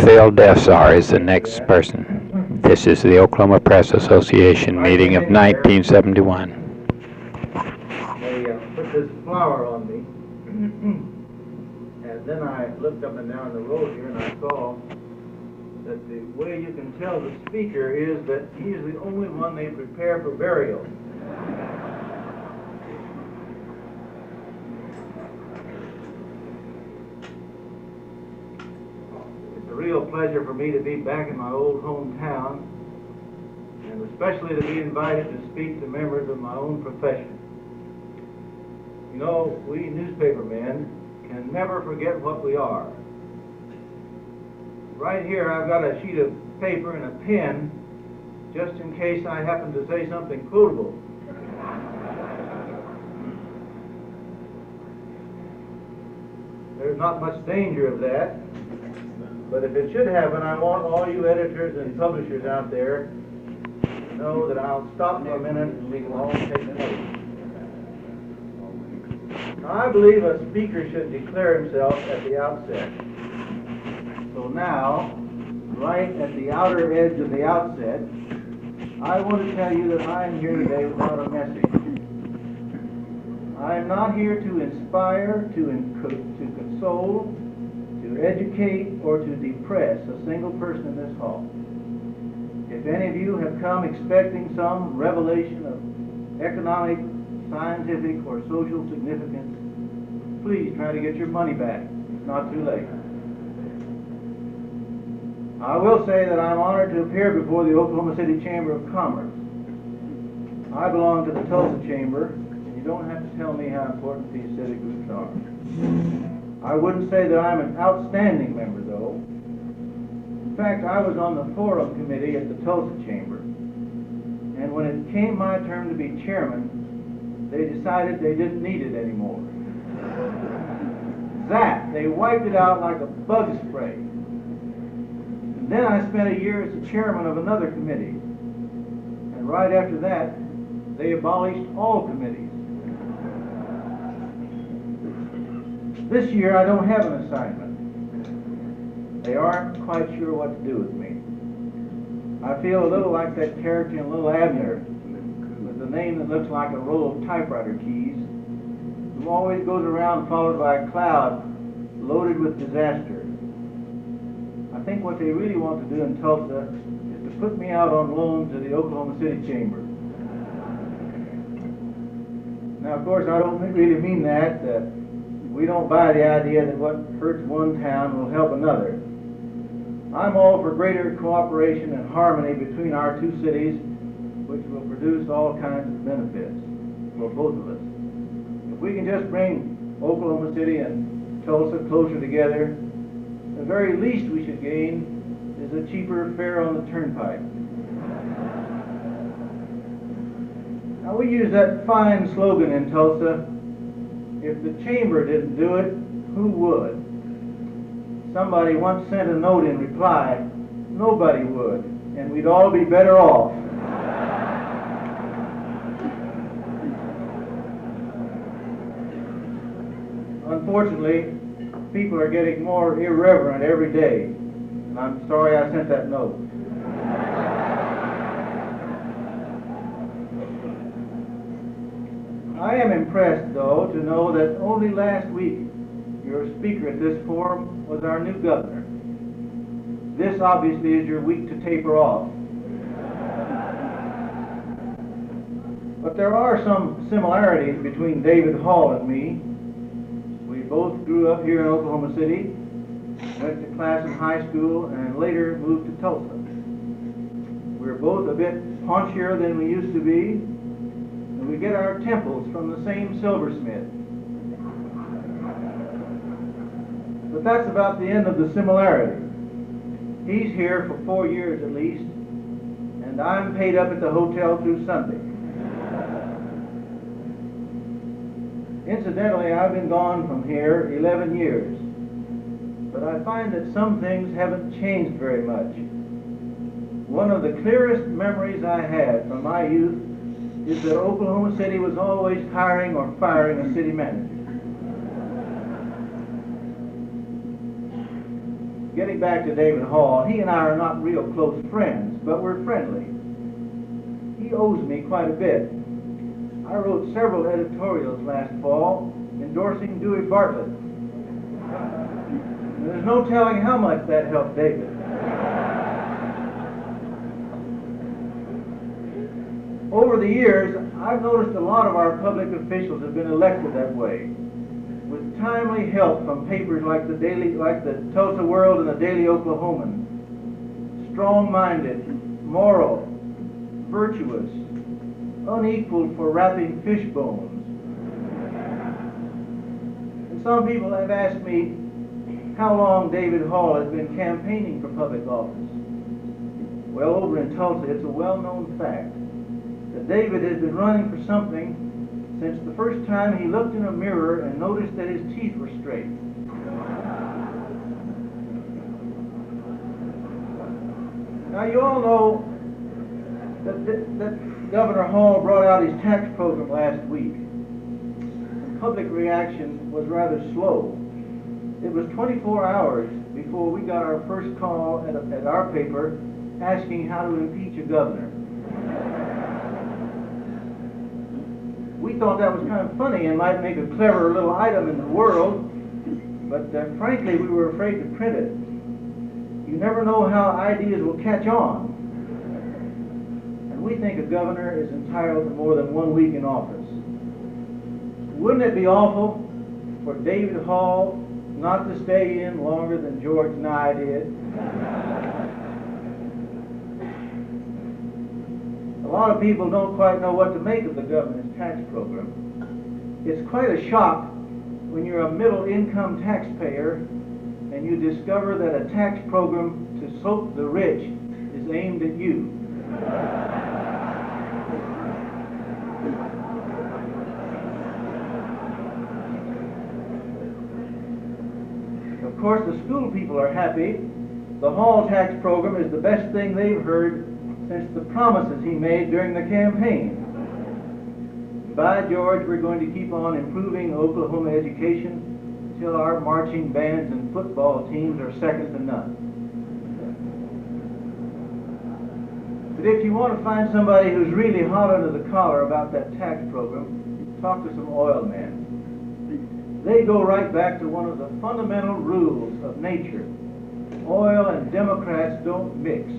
Phil Dessaur is the next person. This is the Oklahoma Press Association meeting of 1971. They put this flower on me, and then I looked up and down the road here and I saw that the way you can tell the speaker is that he's the only one they prepare for burial. It's a real pleasure for me to be back in my old hometown, and especially to be invited to speak to members of my own profession. You know, we newspapermen can never forget what we are. Right here I've got a sheet of paper and a pen just in case I happen to say something quotable. There's not much danger of that, but if it should happen, I want all you editors and publishers out there to know that I'll stop for a minute and we can all take notes. Now, I believe a speaker should declare himself at the outset. So now, right at the outer edge of the outset, I want to tell you that I am here today without a message. I am not here to inspire, to console, to educate, or to depress a single person in this hall. If any of you have come expecting some revelation of economic, scientific, or social significance, please try to get your money back. It's not too late. I will say that I'm honored to appear before the Oklahoma City Chamber of Commerce. I belong to the Tulsa Chamber, and you don't have to tell me how important these civic groups are. I wouldn't say that I'm an outstanding member, though. In fact, I was on the forum committee at the Tulsa Chamber, and when it came my turn to be chairman, they decided they didn't need it anymore. They wiped it out like a bug spray. And then I spent a year as the chairman of another committee. And right after that, they abolished all committees. This year, I don't have an assignment. They aren't quite sure what to do with me. I feel a little like that character in Little Abner, with a name that looks like a row of typewriter keys, who always goes around followed by a cloud loaded with disaster. I think what they really want to do in Tulsa is to put me out on loan to the Oklahoma City Chamber. Now, of course, I don't really mean that. We don't buy the idea that what hurts one town will help another. I'm all for greater cooperation and harmony between our two cities, which will produce all kinds of benefits for both of us. If we can just bring Oklahoma City and Tulsa closer together, the very least we should gain is a cheaper fare on the turnpike. Now, we use that fine slogan in Tulsa, if the chamber didn't do it, who would? Somebody once sent a note in reply, nobody would, and we'd all be better off. Unfortunately, people are getting more irreverent every day, and I'm sorry I sent that note. I am impressed, though, to know that only last week your speaker at this forum was our new governor. This obviously is your week to taper off. But there are some similarities between David Hall and me. We both grew up here in Oklahoma City, went to class in high school, and later moved to Tulsa. We're both a bit paunchier than we used to be, and we get our temples from the same silversmith. But that's about the end of the similarity. He's here for 4 years at least, and I'm paid up at the hotel through Sunday. Incidentally, I've been gone from here 11 years, but I find that some things haven't changed very much. One of the clearest memories I had from my youth is that Oklahoma City was always hiring or firing a city manager. getting back to David Hall, he and I are not real close friends, but we're friendly. He owes me quite a bit. I wrote several editorials last fall endorsing Dewey Bartlett. And there's no telling how much that helped David. Over the years, I've noticed a lot of our public officials have been elected that way, with timely help from papers like the Tulsa World and the Daily Oklahoman. Strong-minded, moral, virtuous, unequaled for wrapping fish bones. And some people have asked me how long David Hall has been campaigning for public office. Well, over in Tulsa, it's a well-known fact that David has been running for something since the first time he looked in a mirror and noticed that his teeth were straight. Now, you all know that Governor Hall brought out his tax program last week. And public reaction was rather slow. It was 24 hours before we got our first call at our paper asking how to impeach a governor. We thought that was kind of funny and might make a clever little item in the world, but frankly, we were afraid to print it. You never know how ideas will catch on. And we think a governor is entitled to more than 1 week in office. Wouldn't it be awful for David Hall not to stay in longer than George and I did? A lot of people don't quite know what to make of the governor's tax program. It's quite a shock when you're a middle-income taxpayer and you discover that a tax program to soak the rich is aimed at you. Of course, the school people are happy. The Hall tax program is the best thing they've heard since the promises he made during the campaign. By George, we're going to keep on improving Oklahoma education until our marching bands and football teams are second to none. But if you want to find somebody who's really hot under the collar about that tax program, talk to some oil men. They go right back to one of the fundamental rules of nature. Oil and Democrats don't mix.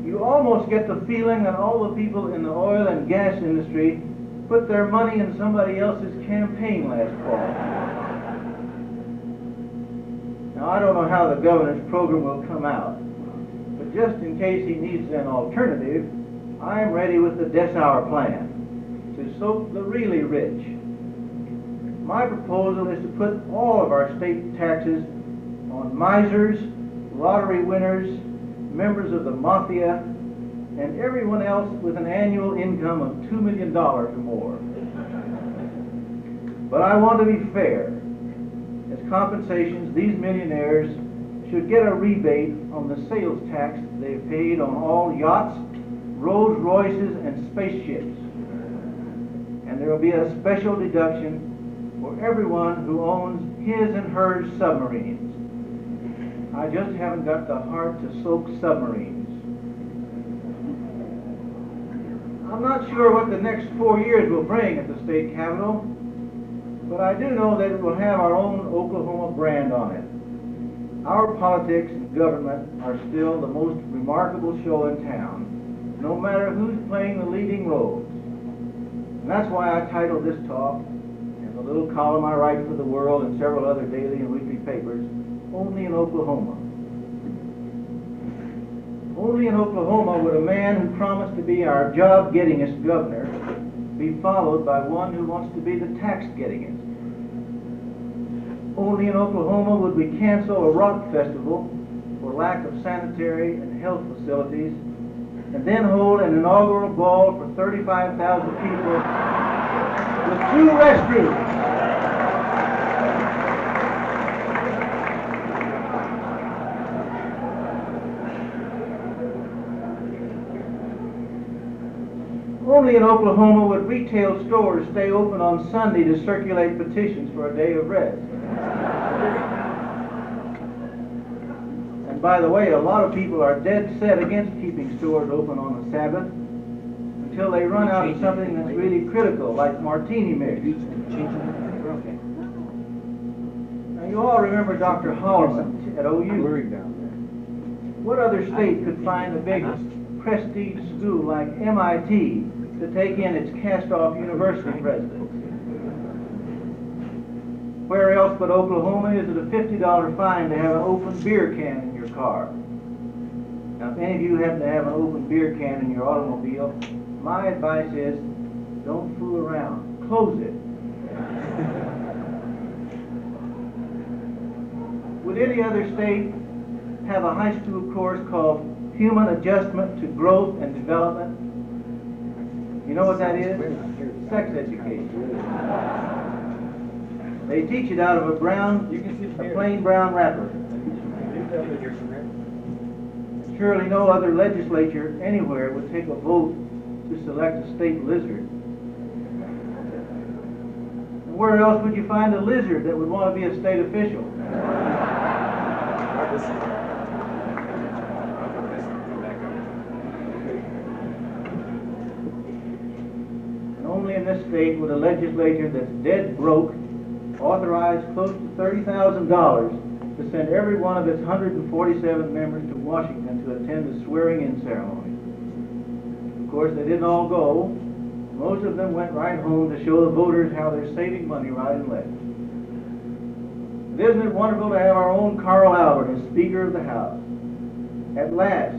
You almost get the feeling that all the people in the oil and gas industry put their money in somebody else's campaign last fall. Now, I don't know how the governor's program will come out, but just in case he needs an alternative, I'm ready with the Dessaur plan to soak the really rich. My proposal is to put all of our state taxes on misers, lottery winners, members of the mafia, and everyone else with an annual income of $2 million or more. But I want to be fair. As compensations, these millionaires should get a rebate on the sales tax they've paid on all yachts, Rolls Royces, and spaceships. And there will be a special deduction for everyone who owns his and hers submarines. I just haven't got the heart to soak submarines. I'm not sure what the next 4 years will bring at the state capitol, but I do know that it will have our own Oklahoma brand on it. Our politics and government are still the most remarkable show in town, no matter who's playing the leading roles. And that's why I titled this talk, and the little column I write for the World and several other daily and weekly papers, Only in Oklahoma. Only in Oklahoma would a man who promised to be our job-gettingest governor be followed by one who wants to be the tax-gettingest. Only in Oklahoma would we cancel a rock festival for lack of sanitary and health facilities and then hold an inaugural ball for 35,000 people with 2 restrooms. Only in Oklahoma would retail stores stay open on Sunday to circulate petitions for a day of rest. And by the way, a lot of people are dead set against keeping stores open on the Sabbath until they run out of something that's really critical, like martini mix. Now, you all remember Dr. Holloman at OU. What other state could find a big prestige school like MIT to take in its cast-off university president? Where else but Oklahoma is it a $50 fine to have an open beer can in your car? Now, if any of you happen to have an open beer can in your automobile, my advice is don't fool around. Close it. Would any other state have a high school course called Human Adjustment to Growth and Development? You know what that is? Sex education. They teach it out of a plain brown wrapper. Surely no other legislature anywhere would take a vote to select a state lizard. And where else would you find a lizard that would want to be a state official? And only in this state would a legislature that's dead broke authorize close to $30,000 to send every one of its 147 members to Washington to attend a swearing-in ceremony. Of course, they didn't all go. Most of them went right home to show the voters how they're saving money right and left. But isn't it wonderful to have our own Carl Albert as Speaker of the House? At last,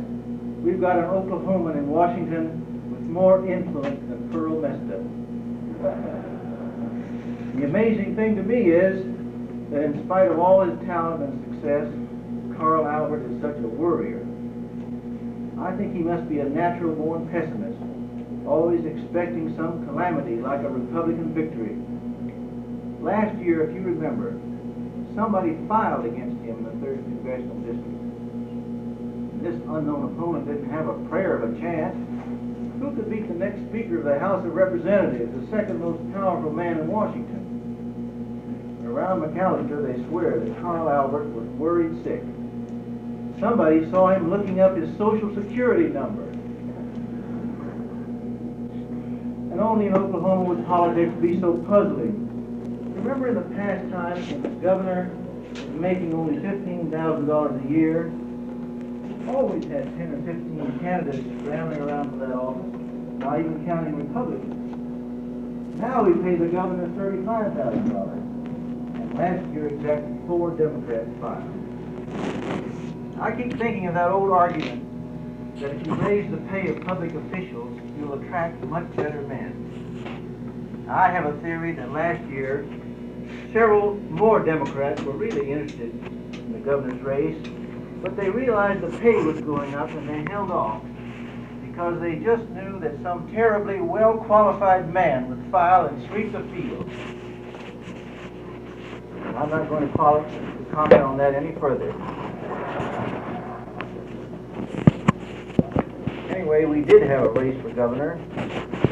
we've got an Oklahoman in Washington with more influence than Pearl Mesta. The amazing thing to me is that in spite of all his talent and success, Carl Albert is such a worrier. I think he must be a natural-born pessimist, always expecting some calamity like a Republican victory. Last year, if you remember, somebody filed against him in the 3rd Congressional District. This unknown opponent didn't have a prayer of a chance. Who could beat the next Speaker of the House of Representatives, the second most powerful man in Washington? Around McAllister, they swear that Carl Albert was worried sick. Somebody saw him looking up his Social Security number. And only in Oklahoma would politics be so puzzling. Remember in the past times when the governor was making only $15,000 a year, always had 10 or 15 candidates scrambling around for that office, not even counting Republicans. Now we pay the governor $35,000. Last year, exactly 4 Democrats filed. I keep thinking of that old argument that if you raise the pay of public officials, you'll attract much better men. I have a theory that last year, several more Democrats were really interested in the governor's race, but they realized the pay was going up and they held off because they just knew that some terribly well-qualified man would file and sweep the field. I'm not going to comment on that any further. Anyway, we did have a race for governor.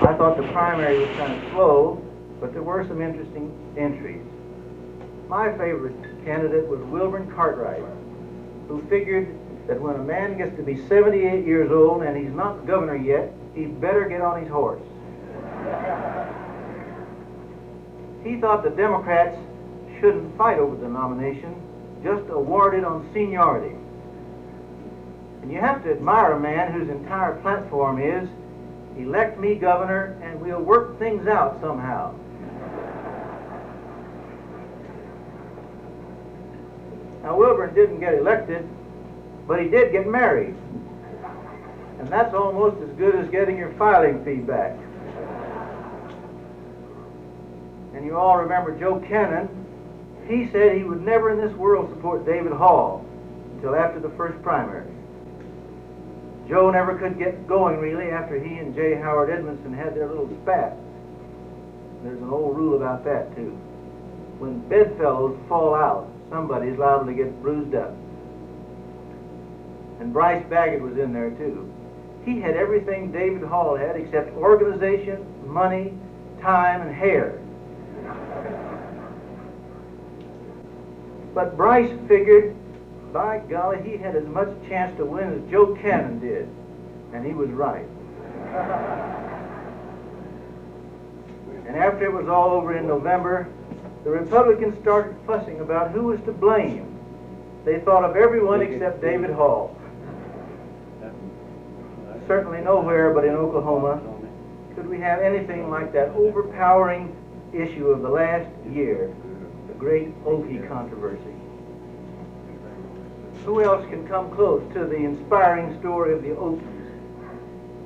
I thought the primary was kind of slow, but there were some interesting entries. My favorite candidate was Wilburn Cartwright, who figured that when a man gets to be 78 years old and he's not governor yet, he'd better get on his horse. He thought the Democrats shouldn't fight over the nomination, just award it on seniority. And you have to admire a man whose entire platform is, elect me governor and we'll work things out somehow. Now Wilburn didn't get elected, but he did get married. And that's almost as good as getting your filing fee back. And you all remember Joe Cannon. He said he would never in this world support David Hall until after the first primary. Joe never could get going really after he and J. Howard Edmondson had their little spat. There's an old rule about that too. When bedfellows fall out, somebody's liable to get bruised up. And Bryce Baggett was in there too. He had everything David Hall had except organization, money, time, and hair. But Bryce figured, by golly, he had as much chance to win as Joe Cannon did. And he was right. And after it was all over in November, the Republicans started fussing about who was to blame. They thought of everyone except David Hall. Certainly nowhere but in Oklahoma could we have anything like that overpowering issue of the last year, the great Okie controversy. Who else can come close to the inspiring story of the Okies?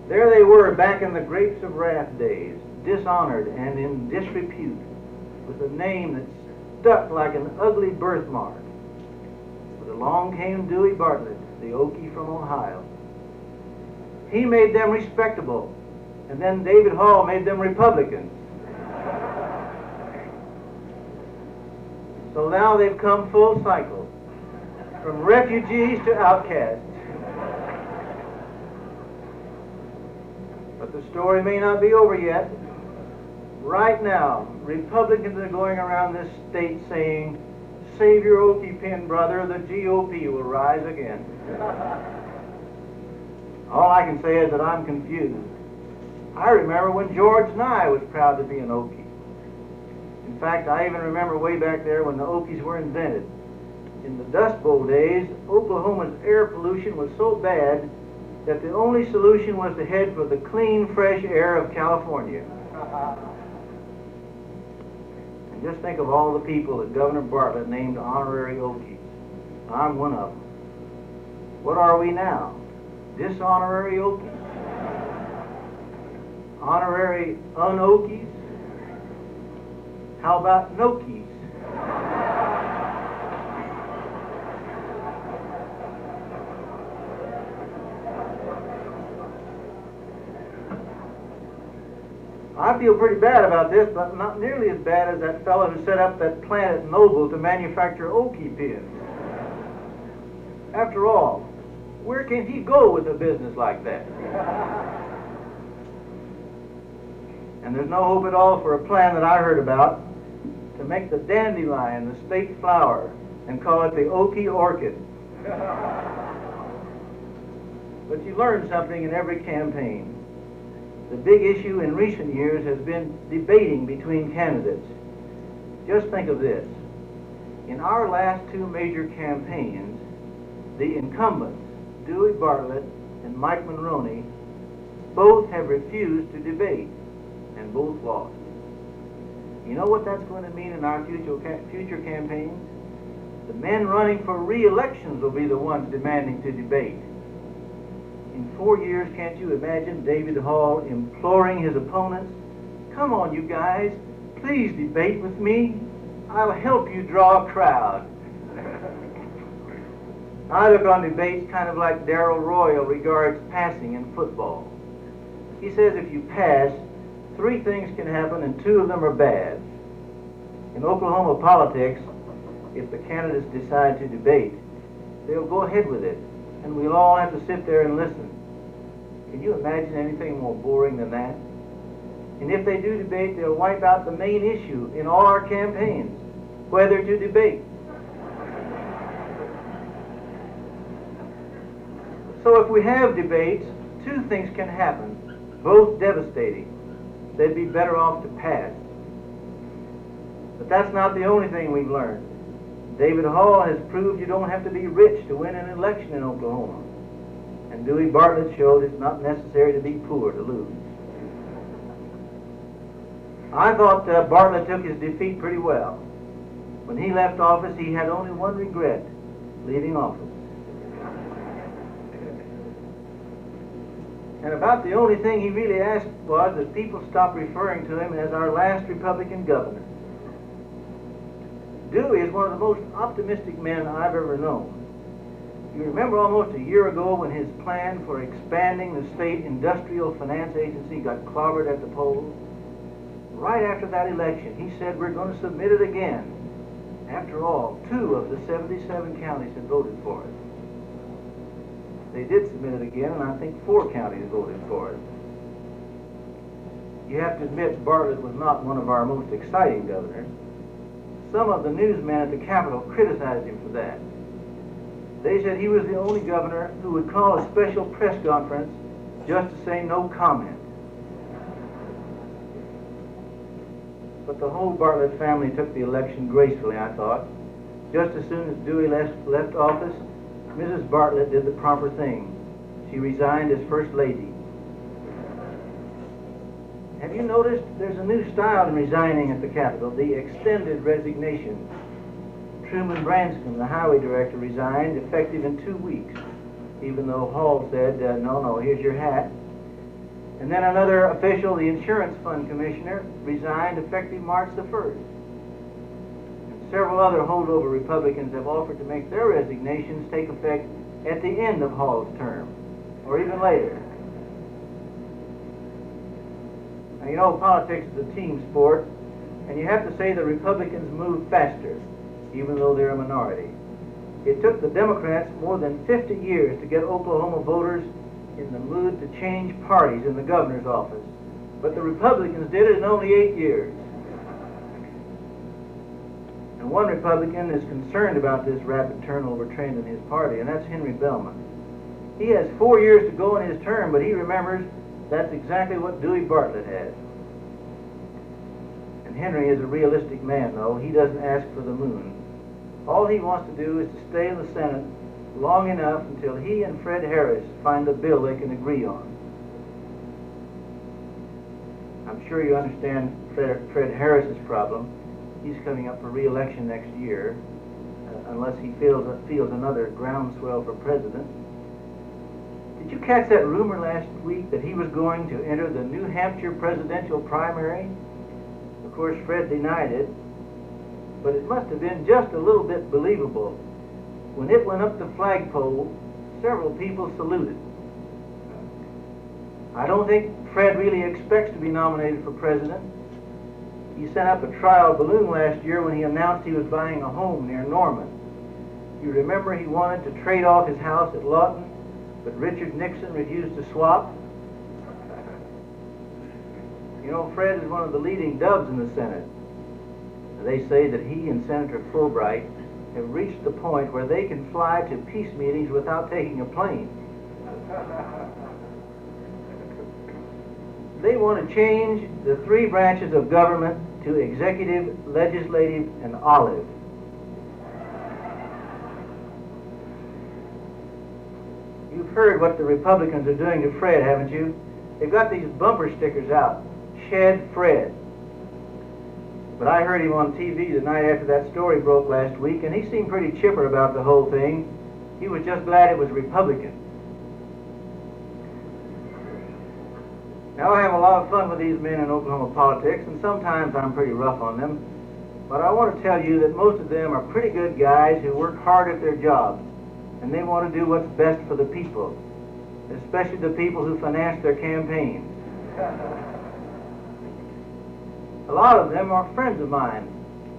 There they were back in the Grapes of Wrath days, dishonored and in disrepute, with a name that stuck like an ugly birthmark. But along came Dewey Bartlett, the Okie from Ohio. He made them respectable, and then David Hall made them Republicans. So now they've come full cycle, from refugees to outcasts. But the story may not be over yet. Right now, Republicans are going around this state saying, "Save your Okie pin, brother, the GOP will rise again." All I can say is that I'm confused. I remember when George Nye was proud to be an Okie. In fact, I even remember way back there when the Okies were invented. In the Dust Bowl days, Oklahoma's air pollution was so bad that the only solution was to head for the clean, fresh air of California. And just think of all the people that Governor Bartlett named honorary Okies. I'm one of them. What are we now? Dishonorary Okies? Honorary un-Okies? How about no-Kies? I feel pretty bad about this, but not nearly as bad as that fellow who set up that plant at Noble to manufacture Okie pins. After all, where can he go with a business like that? And there's no hope at all for a plan that I heard about to make the dandelion the state flower and call it the Okie orchid. But you learn something in every campaign. The big issue in recent years has been debating between candidates. Just think of this. In our last two major campaigns, the incumbents, Dewey Bartlett and Mike Monroney, both have refused to debate, and both lost. You know what that's going to mean in our future campaigns? The men running for re-elections will be the ones demanding to debate. In 4 years, can't you imagine David Hall imploring his opponents, "Come on, you guys, please debate with me. I'll help you draw a crowd." I look on debates kind of like Darrell Royal regards passing in football. He says if you pass, 3 things can happen and 2 of them are bad. In Oklahoma politics, if the candidates decide to debate, they'll go ahead with it, and we'll all have to sit there and listen. Can you imagine anything more boring than that? And if they do debate, they'll wipe out the main issue in all our campaigns, whether to debate. So if we have debates, 2 things can happen, both devastating. They'd be better off to pass. But that's not the only thing we've learned. David Hall has proved you don't have to be rich to win an election in Oklahoma. And Dewey Bartlett showed it's not necessary to be poor to lose. I thought Bartlett took his defeat pretty well. When he left office, he had only one regret, leaving office. And about the only thing he really asked was that people stop referring to him as our last Republican governor. Dewey is one of the most optimistic men I've ever known. You remember almost a year ago when his plan for expanding the state industrial finance agency got clobbered at the polls? Right after that election, he said we're going to submit it again. After all, 2 of the 77 counties had voted for it. they did submit it again, and I think 4 counties voted for it. You have to admit Bartlett was not one of our most exciting governors. Some of the newsmen at the Capitol criticized him for that. They said he was the only governor who would call a special press conference just to say no comment. But the whole Bartlett family took the election gracefully, I thought. Just as soon as Dewey left office, Mrs. Bartlett did the proper thing. She resigned as First Lady. Have you noticed there's a new style in resigning at the Capitol, the extended resignation? Truman Branscombe, the highway director, resigned effective in 2 weeks, even though Hall said, no, here's your hat. And then another official, the insurance fund commissioner, resigned effective March the 1st. And several other holdover Republicans have offered to make their resignations take effect at the end of Hall's term, or even later. Now, you know, politics is a team sport, and you have to say the Republicans move faster, even though they're a minority. It took the Democrats more than 50 years to get Oklahoma voters in the mood to change parties in the governor's office, but the Republicans did it in only 8 years. And one Republican is concerned about this rapid turnover trend in his party, and that's Henry Bellmon. He has 4 years to go in his term, but he remembers that's exactly what Dewey Bartlett had. And Henry is a realistic man, though. He doesn't ask for the moon. All he wants to do is to stay in the Senate long enough until he and Fred Harris find a bill they can agree on. I'm sure you understand Fred Harris's problem. He's coming up for re-election next year, unless he feels another groundswell for president. Did you catch that rumor last week that he was going to enter the New Hampshire presidential primary? Of course, Fred denied it, but it must have been just a little bit believable. When it went up the flagpole, several people saluted. I don't think Fred really expects to be nominated for president. He sent up a trial balloon last year when he announced he was buying a home near Norman. You remember he wanted to trade off his house at Lawton, but Richard Nixon refused to swap? You know, Fred is one of the leading dubs in the Senate. They say that he and Senator Fulbright have reached the point where they can fly to peace meetings without taking a plane. They want to change the 3 branches of government to executive, legislative, and olive. You've heard what the Republicans are doing to Fred, haven't you? They've got these bumper stickers out, Shed Fred. But I heard him on TV the night after that story broke last week, and he seemed pretty chipper about the whole thing. He was just glad it was Republican. Now, I have a lot of fun with these men in Oklahoma politics, and sometimes I'm pretty rough on them. But I want to tell you that most of them are pretty good guys who work hard at their jobs, and they want to do what's best for the people, especially the people who finance their campaigns. A lot of them are friends of mine,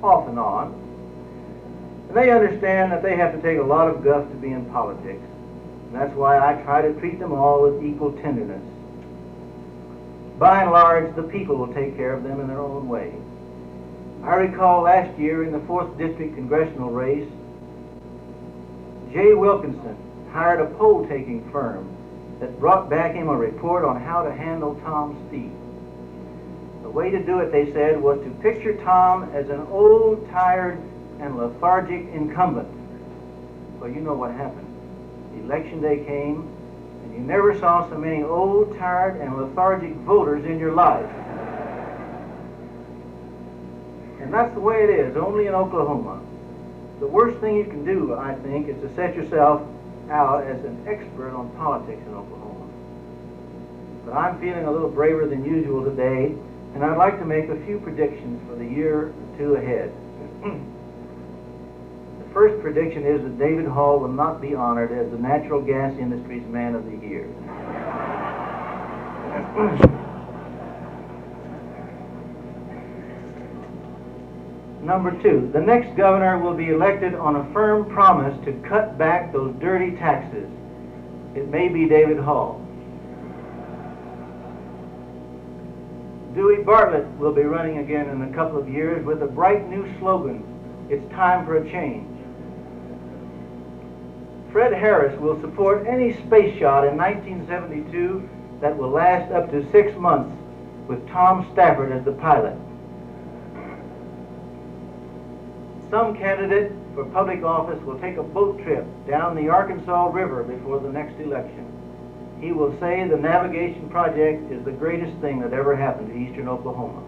off and on. And they understand that they have to take a lot of guff to be in politics. And that's why I try to treat them all with equal tenderness. By and large, the people will take care of them in their own way. I recall last year in the 4th District congressional race, Jay Wilkinson hired a poll-taking firm that brought back him a report on how to handle Tom Steed. The way to do it, they said, was to picture Tom as an old, tired, and lethargic incumbent. Well, you know what happened. Election day came, and you never saw so many old, tired, and lethargic voters in your life. And that's the way it is, only in Oklahoma. The worst thing you can do, I think, is to set yourself out as an expert on politics in Oklahoma. But I'm feeling a little braver than usual today, and I'd like to make a few predictions for the year or 2 ahead. The first prediction is that David Hall will not be honored as the natural gas industry's Man of the Year. Number 2, the next governor will be elected on a firm promise to cut back those dirty taxes. It may be David Hall. Dewey Bartlett will be running again in a couple of years with a bright new slogan, "It's time for a change." Fred Harris will support any space shot in 1972 that will last up to 6 months with Tom Stafford as the pilot. Some candidate for public office will take a boat trip down the Arkansas River before the next election. He will say the navigation project is the greatest thing that ever happened to eastern Oklahoma.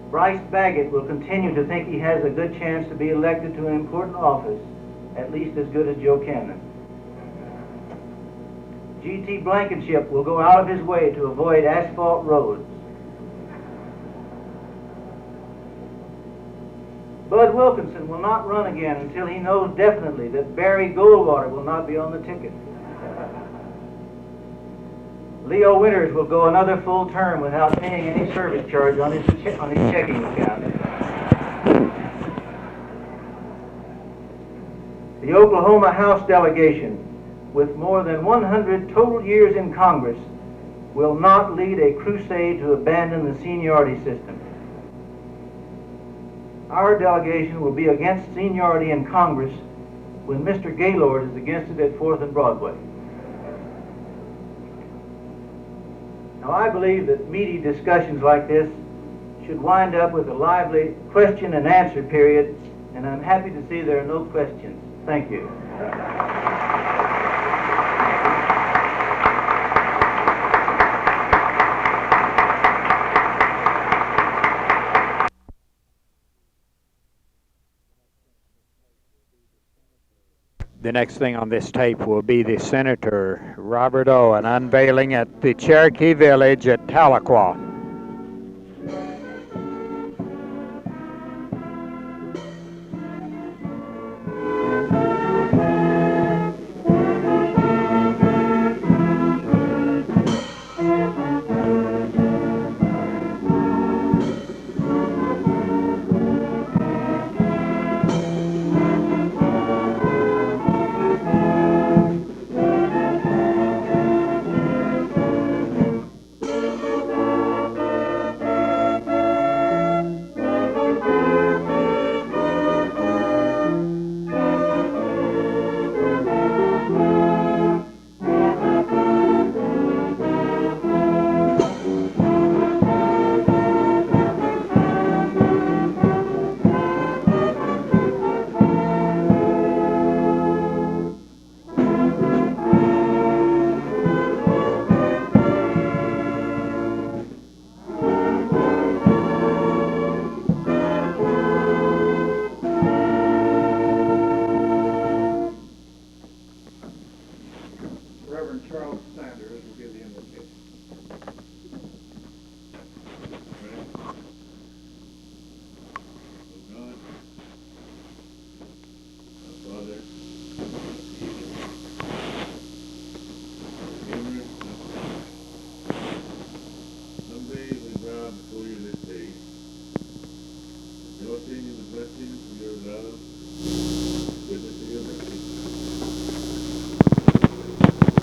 Bryce Baggett will continue to think he has a good chance to be elected to an important office, at least as good as Joe Cannon. G.T. Blankenship will go out of his way to avoid asphalt roads. Bud Wilkinson will not run again until he knows definitely that Barry Goldwater will not be on the ticket. Leo Winters will go another full term without paying any service charge on his checking account. The Oklahoma House delegation, with more than 100 total years in Congress, will not lead a crusade to abandon the seniority system. Our delegation will be against seniority in Congress when Mr. Gaylord is against it at 4th and Broadway. Now, I believe that meaty discussions like this should wind up with a lively question and answer period, and I'm happy to see there are no questions. Thank you. The next thing on this tape will be the Senator Robert Owen unveiling at the Cherokee Village at Tahlequah.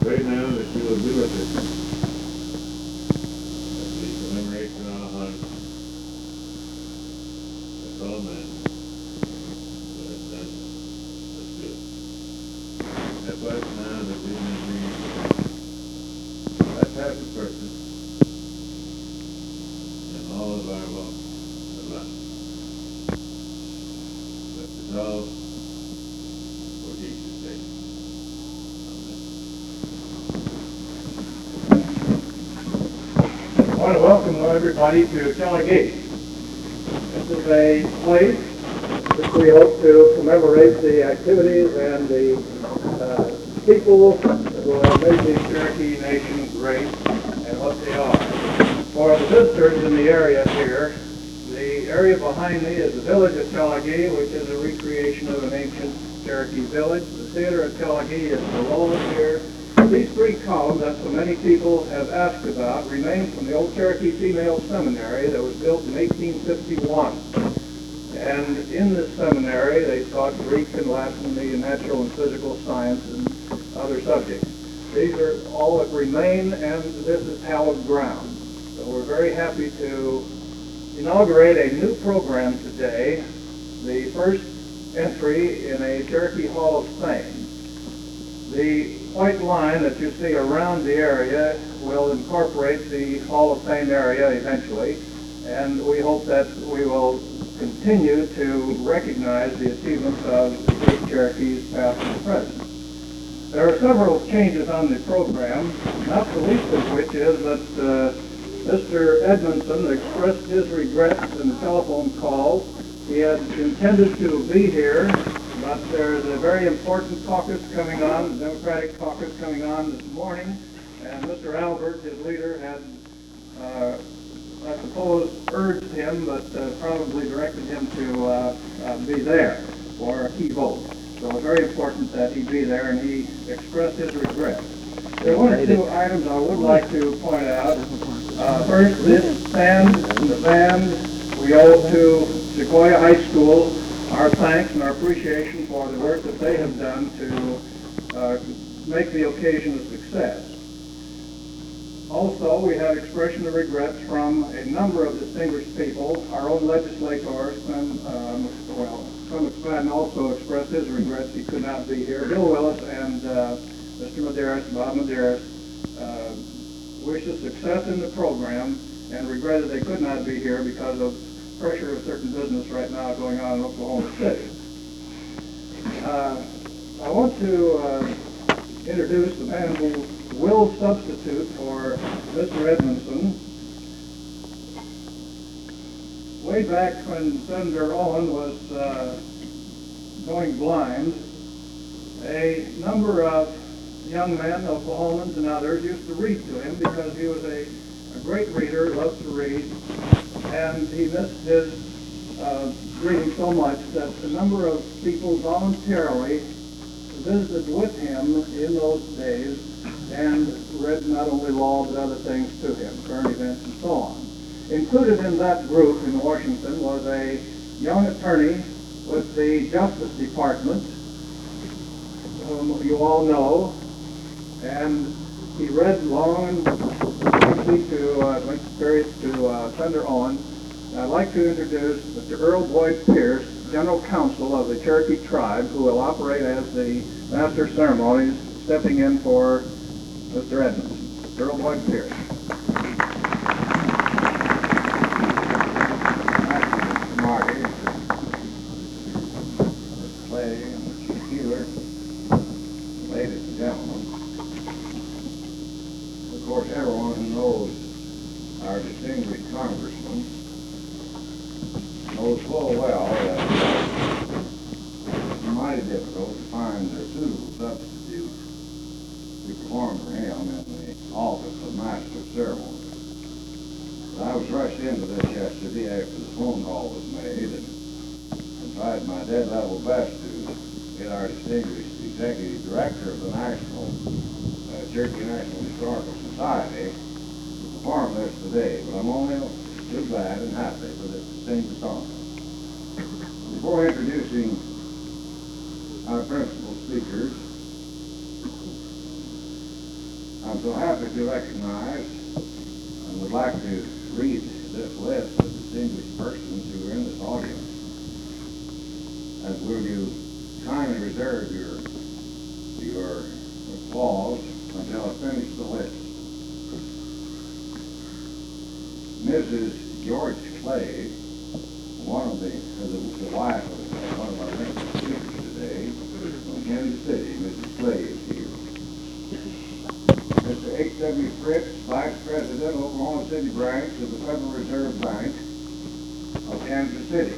Right now that you will do with it, the commemoration on a hunt, that's all men. When it's done, let's do it. Help us now that we may be that type of person in all of our walks of life. Let's resolve for Jesus' sake. I want to welcome everybody to Kelly Gate. This is a place which we hope to commemorate the activities and the people who have made the Cherokee Nation great and what they are. For the visitors in the area here, the area behind me is the village of Telagee, which is a recreation of an ancient Cherokee village. The theater of Telagee is below us here. These three columns that so many people have asked about remain from the old Cherokee Female Seminary that was built in 1851. And in this seminary, they taught Greek and Latin, the natural and physical sciences. other subjects. These are all that remain, and this is hallowed ground. So we're very happy to inaugurate a new program today, the first entry in a Cherokee Hall of Fame. The white line that you see around the area will incorporate the Hall of Fame area eventually, and we hope that we will continue to recognize the achievements of the great Cherokees past and present. There are several changes on the program, not the least of which is that Mr. Edmondson expressed his regrets in the telephone call. He had intended to be here, but there's a very important caucus coming on, the Democratic caucus coming on this morning, and Mr. Albert, his leader, had, I suppose, urged him, but probably directed him to be there for a key vote. So it's very important that he be there, and he expressed his regret. There are one or two items I would like to point out. First, this stand and the band, we owe to Sequoia High School our thanks and our appreciation for the work that they have done to make the occasion a success. Also, we have expression of regrets from a number of distinguished people. Our own legislator, Clem McSpadden, also expressed his regrets he could not be here. Bill Willis and Mr. Medeiros, Bob Medeiros, wished us success in the program and regretted they could not be here because of pressure of certain business right now going on in Oklahoma City. I want to introduce the man who will substitute for Mr. Edmondson. Way back when Senator Owen was going blind, a number of young men, Oklahomans and others, used to read to him because he was a great reader, loved to read, and he missed his reading so much that a number of people voluntarily visited with him in those days and read not only law but other things to him, current events and so on. Included in that group in Washington was a young attorney with the Justice Department, whom you all know, and he read long and lengthy periods to Senator Owen. I'd like to introduce Mr. Earl Boyd Pierce, General Counsel of the Cherokee Tribe, who will operate as the Master of Ceremonies, stepping in for Mr. Edmondson. Earl Boyd Pierce. Marty, Mr. Clay, and Mr. Keeler, ladies and gentlemen. Of course, everyone who knows our distinguished congressman knows full well that it's mighty difficult to find a suitable substitute to perform for him in the office of Master of Ceremonies. But I was rushed into this yesterday after the phone call was made and tried my dead level best to get our distinguished Executive Director of the Cherokee National Historical Society to perform this today, but I'm only too glad and happy for this distinguished honor. Before introducing our principal speakers, I'm so happy to recognize and would like to read this list of distinguished persons who are in this audience. And will you kindly reserve your applause until I finish the list. Mrs. George Clay, the wife of one of our principal speakers today, from Kansas City. Mrs. Clay is here. Mr. H.W. Fritz, Vice President, Oklahoma City Branch of the Federal Reserve Bank of Kansas City.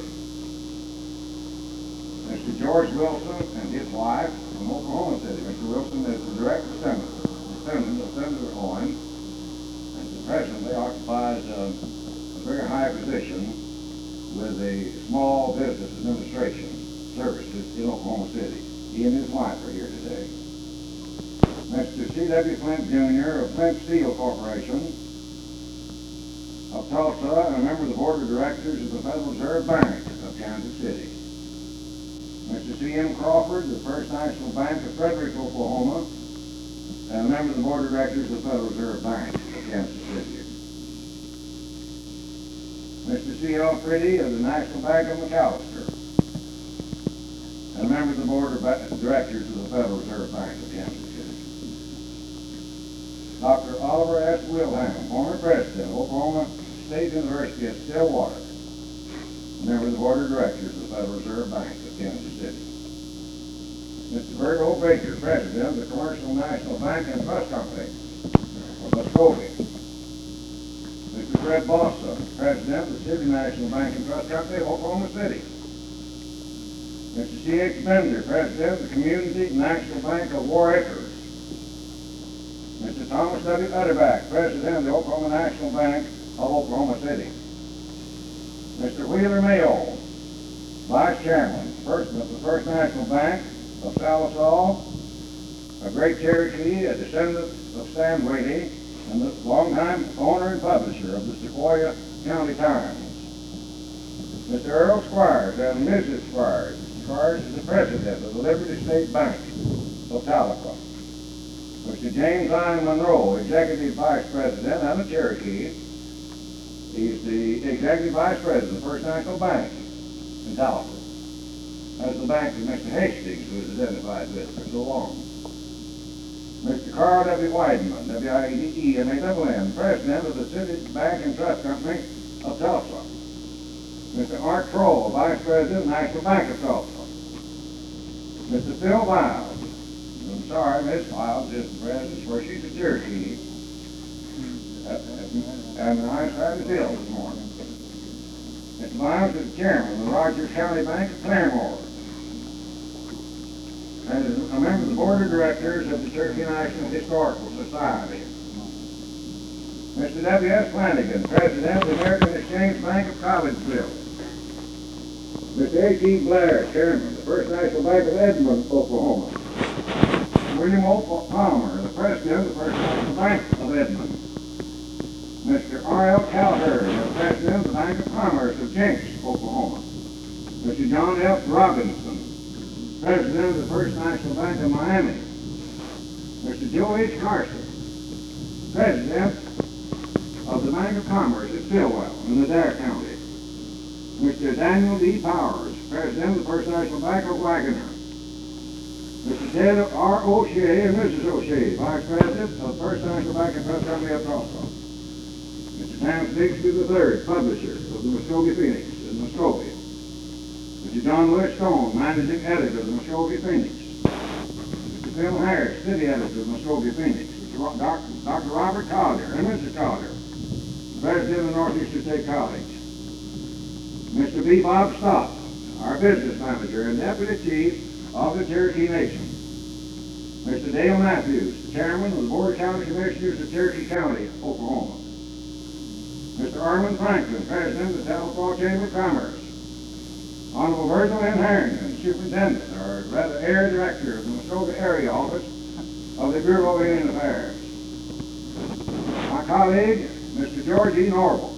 Mr. George Wilson and his wife from Oklahoma City. Mr. Wilson is the direct descendant of Senator Owen, and presently occupies a very high position with the Small Business Administration Services in Oklahoma City. He and his wife are here today. Mr. C.W. Flint, Jr. of Flint Steel Corporation of Tulsa, and a member of the Board of Directors of the Federal Reserve Bank of Kansas City. Mr. C.M. Crawford, the First National Bank of Frederick, Oklahoma, and a member of the Board of Directors of the Federal Reserve Bank of Kansas City. Mr. C.L. Friddy of the National Bank of McAllister, and a member of the Board of Directors of the Federal Reserve Bank of Kansas City. Dr. Oliver S. Wilhelm, former president of Oklahoma State University at Stillwater, a member of the Board of Directors of the Federal Reserve Bank of Kansas City. Mr. Bert O. Baker, president of the Commercial National Bank and Trust Company of Muscovy. Mr. Fred Bossa, president of the City National Bank and Trust Company of Oklahoma City. Mr. C.H. Bender, president of the Community National Bank of War Acres. Mr. Thomas W. Utterback, president of the Oklahoma National Bank of Oklahoma City. Mr. Wheeler Mayo, vice chairman of the First National Bank of Salisaw, a great Cherokee, a descendant of Sam Whaley, and the longtime owner and publisher of the Sequoia County Times. Mr. Earl Squires and Mrs. Squires. Squires is the president of the Liberty State Bank of Tahlequah. Mr. James I. Monroe, executive vice president and a Cherokee. He's the executive vice president of the First National Bank in Tahlequah. That's the bank that Mr. Hastings was identified with for so long. Mr. Carl W. Weideman, W-I-E-D-E-M-A-N-N, president of the City Bank and Trust Company of Tulsa. Mr. Art Kroll, vice president, National Bank of Tulsa. Mr. Phil Wiles, I'm sorry, Miss Wiles isn't present, for she's a Cherokee, and I tried to deal this morning. Mr. Wiles is chairman of the Rogers County Bank of Claremore, and is a member of the Board of Directors of the Cherokee National Historical Society. Mr. W.S. Flanagan, president of the American Exchange Bank of Collegeville. Mr. A.T. Blair, chairman of the First National Bank of Edmond, Oklahoma. William O. Palmer, the president of the First National Bank of Edmond. Mr. R.L. Calhoun, the president of the Bank of Commerce of Jenks, Oklahoma. Mr. John F. Robinson, president of the First National Bank of Miami. Mr. Joe H. Carson, president of the Bank of Commerce at Stillwell in Adair County. Mr. Daniel D. Powers, president of the First National Bank of Wagoner. Mr. Ted R. O'Shea and Mrs. O'Shea, vice president of the First National Bank and Trust Company of Tulsa. Mr. Sam Bixby III, publisher of the Muscovy Phoenix in Muscovy. Mr. John Lewis Stone, managing editor of the Muscovy Phoenix. Mr. Phil Harris, city editor of the Muscovy Phoenix. Mr. Dr. Robert Collier and Mrs. Collier, president of the Northeastern State College. Mr. B. Bob Stott, our business manager and deputy chief of the Cherokee Nation. Mr. Dale Matthews, the chairman of the Board of County Commissioners of Cherokee County, Oklahoma. Mr. Armand Franklin, president of the Tahlequah Chamber of Commerce. Honorable Virgil N. Harrington, superintendent, or rather air director of the Muskogee Area Office of the Bureau of Indian Affairs. My colleague, Mr. George E. Norval,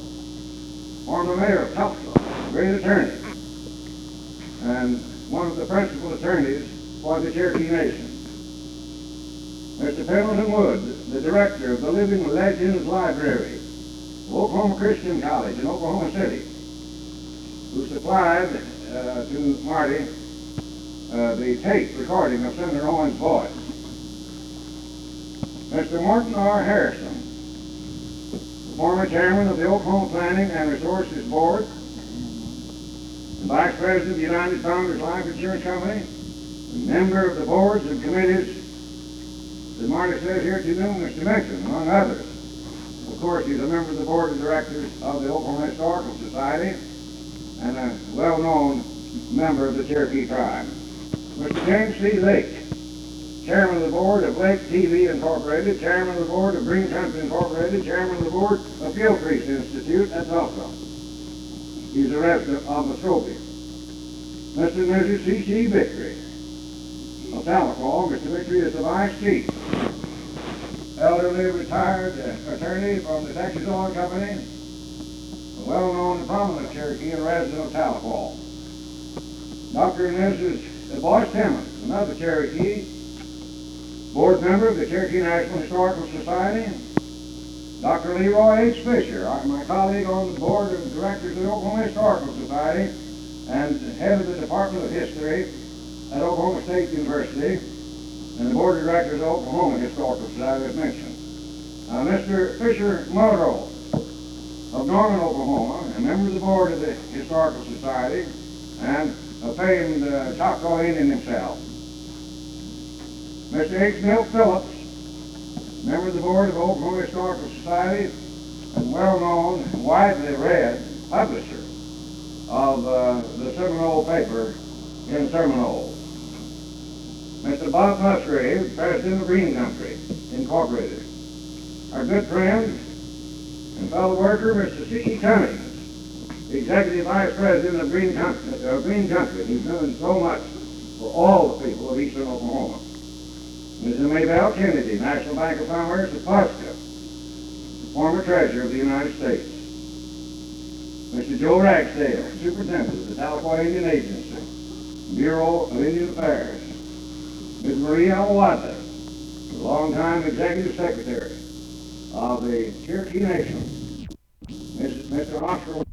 former mayor of Tulsa, great attorney, and one of the principal attorneys for the Cherokee Nation. Mr. Pendleton Wood, the director of the Living Legends Library of Oklahoma Christian College in Oklahoma City, who supplied to Marty the tape recording of Senator Owen's voice. Mr. Morton R. Harrison, the former chairman of the Oklahoma Planning and Resources Board, the vice president of the United Founders Life Insurance Company, a member of the boards and committees that Marty says here to numerous to mention, among others. Of course, he's a member of the board of directors of the Oklahoma Historical Society and a well-known member of the Cherokee tribe. Mr. James C. Lake, chairman of the board of Lake TV Incorporated, chairman of the board of Green Country Incorporated, chairman of the board of Gilcrease Institute at Tulsa. He's a resident of Muscovy. Mr. and Mrs. C.C. Vickery of Tahlequah. Mr. Vickery is the vice chief, elderly retired attorney from the Texas Oil Company, a well-known and prominent Cherokee and resident of Tahlequah. Dr. and Mrs. Boyce Timmons, another Cherokee, board member of the Cherokee National Historical Society, Dr. Leroy H. Fisher, my colleague on the board of directors of the Oklahoma Historical Society and head of the Department of History at Oklahoma State University, and the board of directors of Oklahoma Historical Society as mentioned. Mr. Fisher Monroe of Norman, Oklahoma, a member of the board of the Historical Society and a famed Choctaw Indian himself. Mr. H. Bill Phillips, member of the board of Oklahoma Historical Society and well-known and widely read publisher of the Seminole paper in Seminole. Mr. Bob Musgrave, president of Green Country Incorporated. Our good friend and fellow worker, Mr. C.E. Cummings, executive vice president of Green Country. He's doing so much for all the people of eastern Oklahoma. Mrs. Maybelle Kennedy, National Bank of Commerce of Pasco, former treasurer of the United States. Mr. Joe Ragsdale, superintendent of the Tahlequah Indian Agency, Bureau of Indian Affairs. Ms. Maria Owada, longtime executive secretary of the Cherokee Nation. Mr. Oscar